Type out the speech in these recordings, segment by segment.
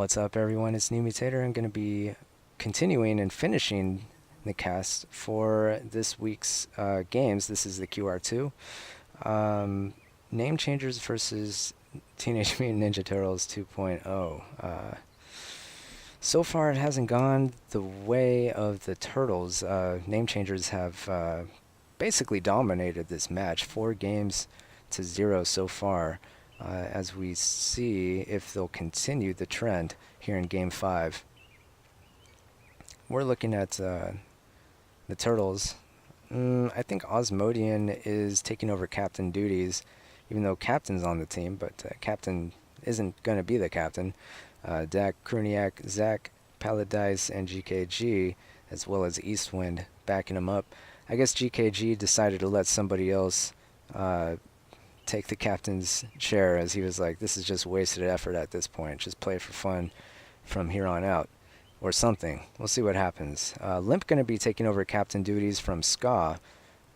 What's up, everyone? It's New Mutator. I'm going to be continuing and finishing the cast for this week's games. This is the QR2. Name Changers versus Teenage Mutant Ninja Turtles 2.0. So far, it hasn't gone the way of the Turtles. Name Changers have basically dominated this match, 4-0 so far. As we see if they'll continue the trend here in Game 5. We're looking at the Turtles. I think Osmodian is taking over captain duties, even though captain's on the team, but captain isn't going to be the captain. Dak, Kruniak, Zach, Paladise, and GKG, as well as Eastwind backing him up. I guess GKG decided to let somebody else take the captain's chair, as he was like, this is just wasted effort at this point. Just play for fun from here on out, or something. We'll see what happens. Limp going to be taking over captain duties from Ska,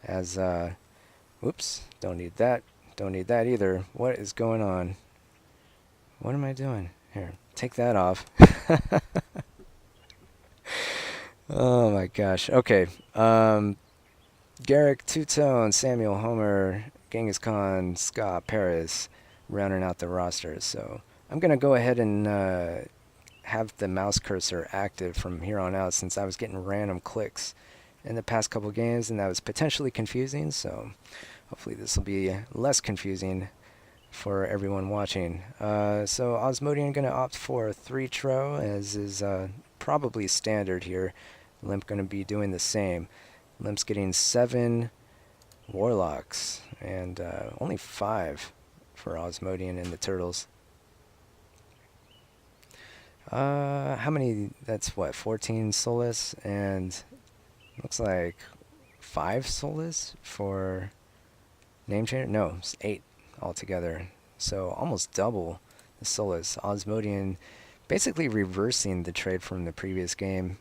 as oops, don't need that either. What is going on? What am I doing here? Take that off. Oh my gosh. Okay. Garrick, Two-Tone, Samuel, Homer, Genghis Khan, Ska, Paris, rounding out the roster. So I'm going to go ahead and have the mouse cursor active from here on out, since I was getting random clicks in the past couple games, and that was potentially confusing. So hopefully this will be less confusing for everyone watching. So Osmodian going to opt for 3-tro, as is probably standard here. Limp going to be doing the same. Limp's getting 7 Warlocks, and only 5 for Osmodian and the Turtles. How many? That's what, 14 Solus, and looks like 5 Solus for Name Changer? No, it's 8 altogether. So almost double the Solus. Osmodian basically reversing the trade from the previous game,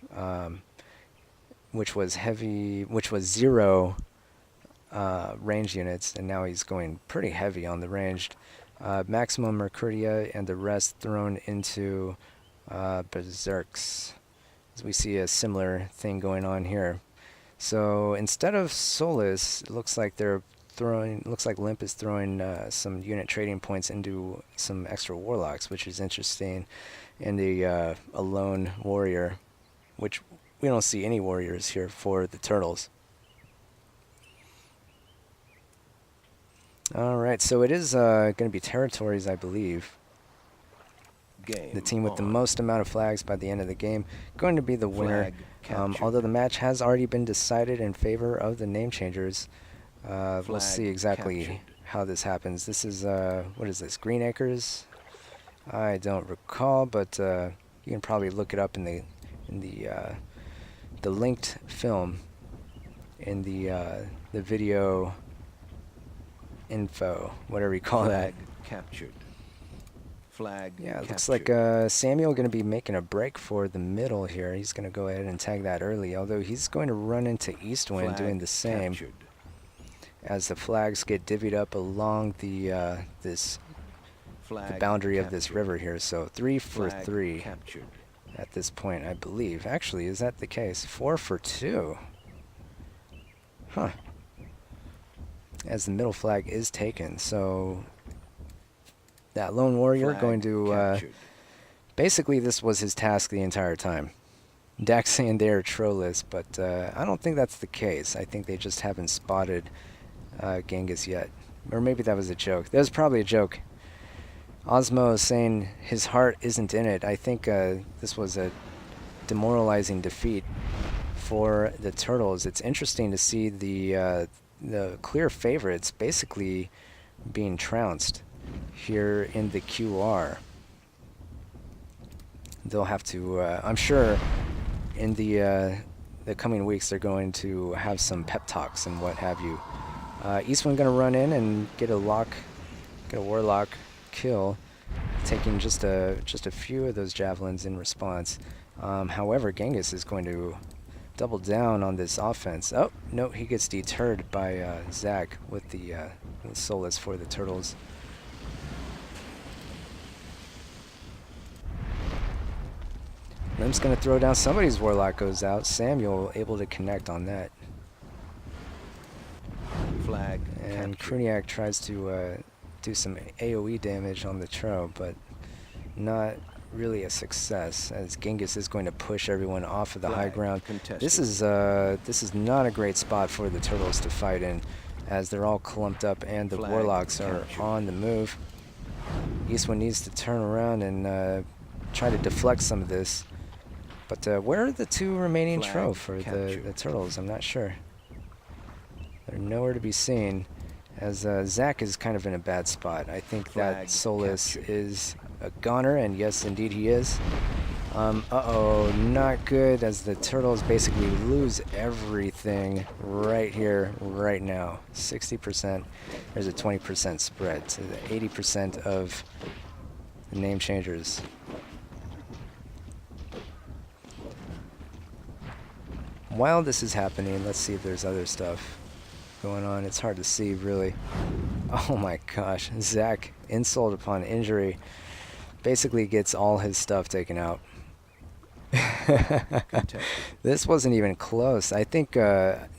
which was 0 range units, and now he's going pretty heavy on the ranged. Maximum Mercuria and the rest thrown into Berserks, as we see a similar thing going on here. So instead of Solus, it looks like Limp is throwing some unit trading points into some extra Warlocks, which is interesting, and a lone warrior, which we don't see any warriors here for the Turtles. Alright, so it is going to be territories, I believe. The team with the most amount of flags by the end of the game going to be the winner. Although the match has already been decided in favor of the Name Changers. We'll see exactly how this happens. This is, what is this, Green Acres? I don't recall, but you can probably look it up in the linked film in the video info, whatever you call that. Captured. Flag. Yeah, it looks like Samuel going to be making a break for the middle here. He's going to go ahead and tag that early, although he's going to run into Eastwind doing the same. Captured. As the flags get divvied up along the the boundary of this river here. So 3 for 3 captured. At this point, I believe. Actually, is that the case? 4 for 2. Huh. As the middle flag is taken, so that lone warrior going to basically, this was his task the entire time. Dax saying they're trollless, but I don't think that's the case. I think they just haven't spotted Genghis yet, or maybe that was a joke. That was probably a joke. Osmo is saying his heart isn't in it. I think this was a demoralizing defeat for the Turtles. It's interesting to see the clear favorites basically being trounced here in the QR. They'll have to, I'm sure, in the coming weeks they're going to have some pep talks and what have you. Eastwind going to run in and get a Warlock kill, taking just a few of those javelins in response. However, Genghis is going to double down on this offense. Oh, no, he gets deterred by Zach with the Solus for the Turtles. Lim's going to throw down. Somebody's Warlock goes out. Samuel able to connect on that. Flag And captured. Kruniak tries to do some AoE damage on the Tro, but not really a success, as Genghis is going to push everyone off of the high Flag ground. contested. This is not a great spot for the Turtles to fight in, as they're all clumped up and the Flag Warlocks are captured. on the move. Eastwind needs to turn around and try to deflect some of this. But where are the two remaining Flag Tro for the captured. Turtles? I'm not sure. They're nowhere to be seen, as Zach is kind of in a bad spot. I think Flag that Solus captured. is a goner, and yes, indeed he is. Uh-oh, not good, as the Turtles basically lose everything right here, right now. 60%, there's a 20% spread, so the 80% of the name changers. While this is happening, let's see if there's other stuff going on. It's hard to see, really. Oh my gosh, Zach, insult upon injury, basically gets all his stuff taken out. Contested. This wasn't even close. I think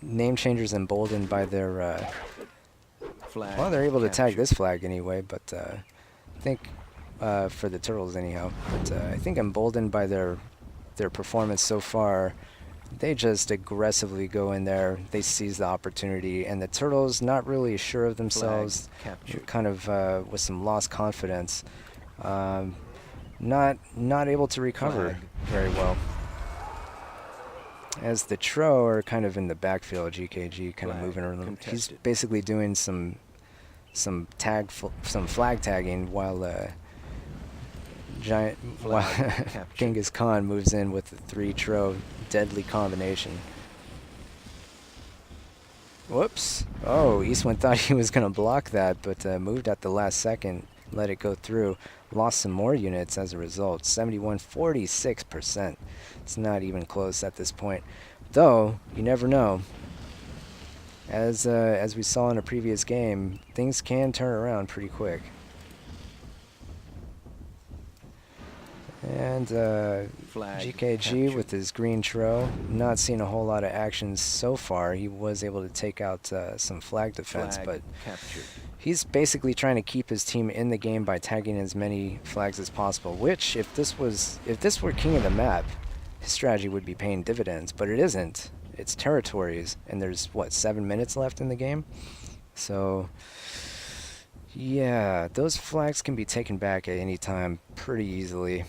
name changers emboldened by their Flag well, they're able to tag captured. this flag anyway, but I think for the Turtles anyhow, but I think emboldened by their performance so far, they just aggressively go in there, they seize the opportunity, and the Turtles, not really sure of themselves, captured. kind of with some lost confidence, not able to recover Flag. very well. As the Tro are kind of in the backfield, GKG kind of Flag moving around. He's contested. basically doing some flag tagging while while captured. Genghis Khan moves in with the 3 Tro deadly combination. Whoops. Oh, Eastwind thought he was going to block that, but moved at the last second, let it go through. Lost some more units as a result. 46%. It's not even close at this point. Though, you never know. As we saw in a previous game, things can turn around pretty quick. And Flag GKG captured. with his green Tro, not seeing a whole lot of action so far. He was able to take out some flag defense, Flag but captured. he's basically trying to keep his team in the game by tagging as many flags as possible, which if this were king of the map, his strategy would be paying dividends, but it isn't. It's territories, and there's what, 7 minutes left in the game? So yeah, those flags can be taken back at any time pretty easily.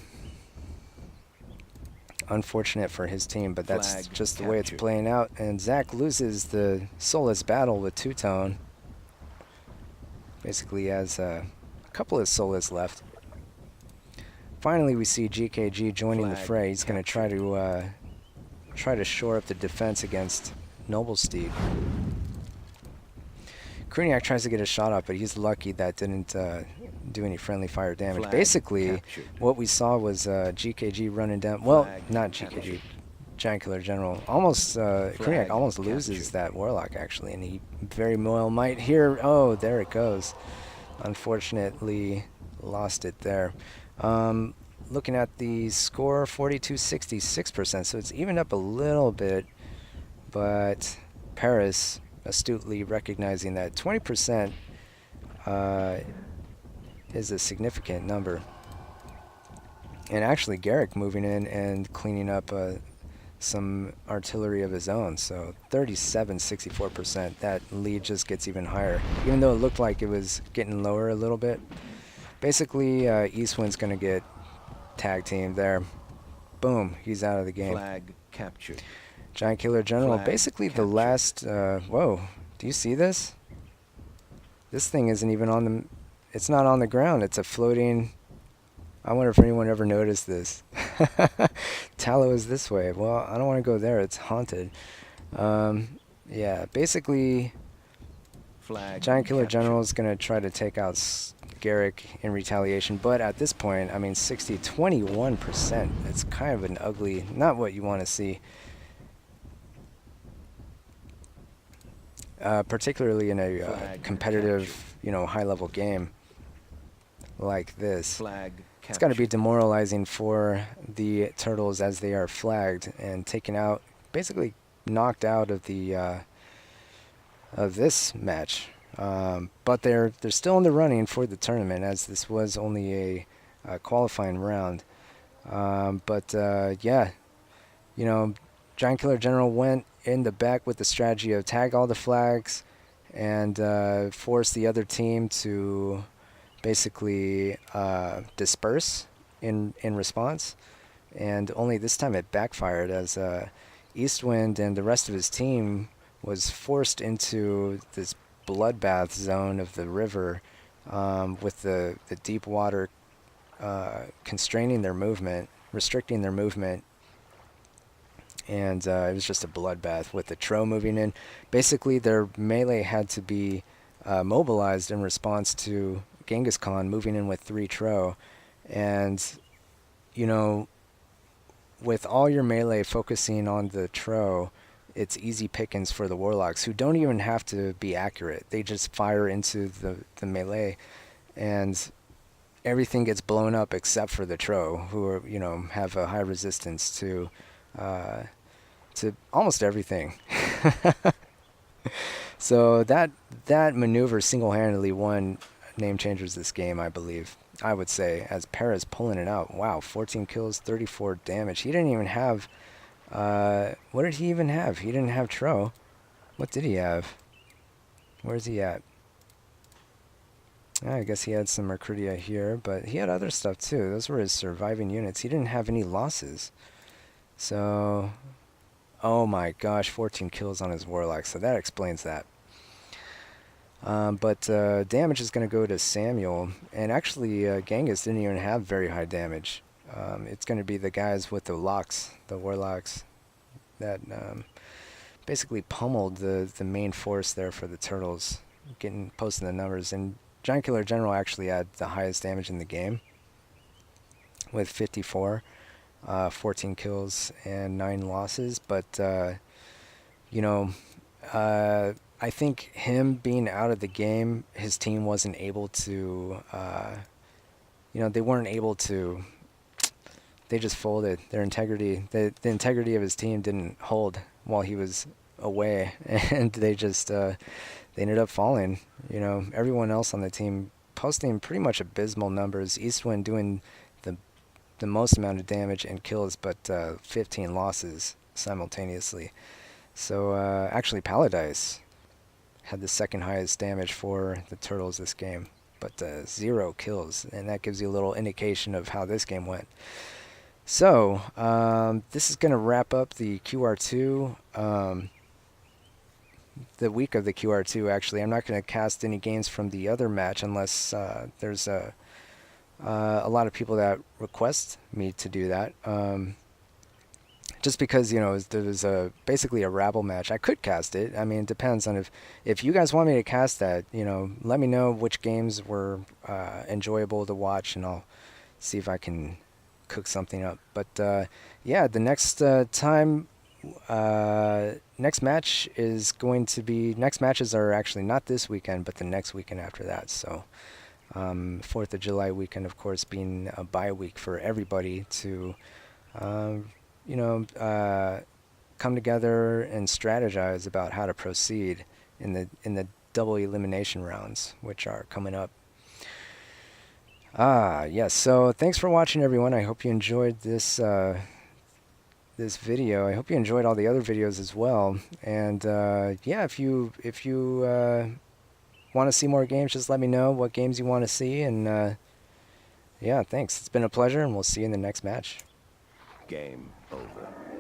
Unfortunate for his team, but that's Flag just the way it's captured. playing out. And Zach loses the Solus battle with Two-Tone. Basically has a couple of Solus left. Finally, we see GKG joining the Flag fray. He's going to captured. try to shore up the defense against Noble Steed. Kruniak tries to get a shot up, but he's lucky that didn't do any friendly fire damage. Flag Basically, captured. what we saw was GKG running down. Well, Flag not captured. GKG, Giant Killer General. Almost Kruniak Flag almost loses captured. that Warlock actually, and he very well might here. Oh, there it goes. Unfortunately, lost it there. Looking at the score, 42-66%, so it's evened up a little bit, but Paris astutely recognizing that 20% is a significant number. And actually Garrick moving in and cleaning up some artillery of his own, so 37-64%. That lead just gets even higher, even though it looked like it was getting lower a little bit. Basically, Eastwind's going to get tag team there. Boom, he's out of the game. Flag captured. Giant Killer General, Flag basically the captured. last, whoa, do you see this? This thing isn't even on the, it's not on the ground, it's a floating, I wonder if anyone ever noticed this. Tallow is this way. Well, I don't want to go there, it's haunted. Yeah, basically, Flag Giant Killer captured. General is going to try to take out Garrick in retaliation, but at this point, I mean, 21%. It's kind of an ugly, not what you want to see. Particularly in a Flag competitive, captured. high-level game like this. Flag it's got to be captured. demoralizing for the turtles as they are flagged and taken out, basically knocked out of the of this match. But they're still in the running for the tournament, as this was only a qualifying round. Yeah, you know, Giant Killer General went in the back with the strategy of tag all the flags and force the other team to basically disperse in response. And only this time it backfired, as Eastwind and the rest of his team was forced into this bloodbath zone of the river, with the deep water constraining their movement, restricting their movement. And it was just a bloodbath with the Tro moving in. Basically, their melee had to be mobilized in response to Genghis Khan moving in with 3 Tro. And, you know, with all your melee focusing on the Tro, it's easy pickings for the Warlocks, who don't even have to be accurate. They just fire into the melee, and everything gets blown up except for the Tro, who are, have a high resistance uh, to almost everything. So that maneuver single-handedly won Name Changers this game, I believe. I would say, as Perez pulling it out. Wow, 14 kills, 34 damage. He didn't even have... what did he even have? He didn't have Tro. What did he have? Where's he at? I guess he had some Mercuria here, but he had other stuff too. Those were his surviving units. He didn't have any losses. So... oh my gosh, 14 kills on his Warlock, so that explains that. But damage is going to go to Samuel, and actually Genghis didn't even have very high damage. It's going to be the guys with the locks, the Warlocks, that basically pummeled the main force there for the Turtles, posting the numbers. And Giant Killer General actually had the highest damage in the game, with 54. 14 kills and 9 losses, but I think him being out of the game, his team wasn't able to, they weren't able to, they just folded. Their integrity, the integrity of his team didn't hold while he was away, and they ended up falling. Everyone else on the team posting pretty much abysmal numbers. Eastwind doing the most amount of damage and kills, but 15 losses simultaneously. So actually Paladise had the second highest damage for the Turtles this game, but 0 kills, and that gives you a little indication of how this game went. So this is going to wrap up the QR2, the week of the QR2. Actually, I'm not going to cast any games from the other match unless there's a lot of people that request me to do that. Just because, there was basically a rabble match. I could cast it. I mean, it depends on if you guys want me to cast that, let me know which games were enjoyable to watch, and I'll see if I can cook something up. But yeah, the next next match is going to be, next matches are actually not this weekend, but the next weekend after that. So 4th of July weekend, of course, being a bye week for everybody to, come together and strategize about how to proceed in the double elimination rounds, which are coming up. Yes. So thanks for watching, everyone. I hope you enjoyed this this video. I hope you enjoyed all the other videos as well. And yeah, if you want to see more games, just let me know what games you want to see. And yeah, thanks. It's been a pleasure, and we'll see you in the next match. Game over.